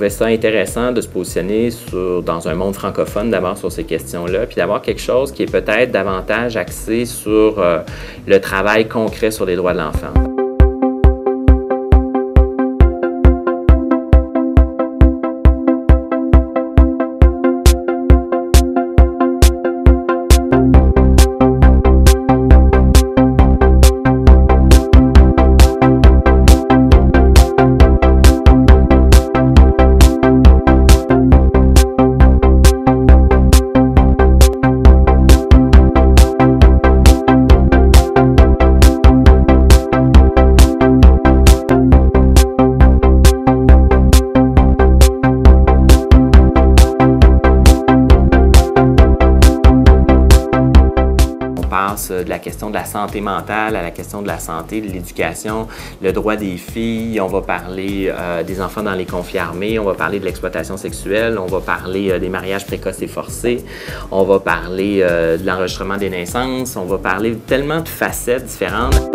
trouvais ça intéressant de se positionner dans un monde francophone d'abord sur ces questions-là, puis d'avoir quelque chose qui est peut-être davantage axé sur le travail concret sur les droits de l'enfant. De la question de la santé mentale à la question de la santé, de l'éducation, le droit des filles, on va parler des enfants dans les conflits armés, on va parler de l'exploitation sexuelle, on va parler des mariages précoces et forcés, on va parler de l'enregistrement des naissances, on va parler tellement de facettes différentes.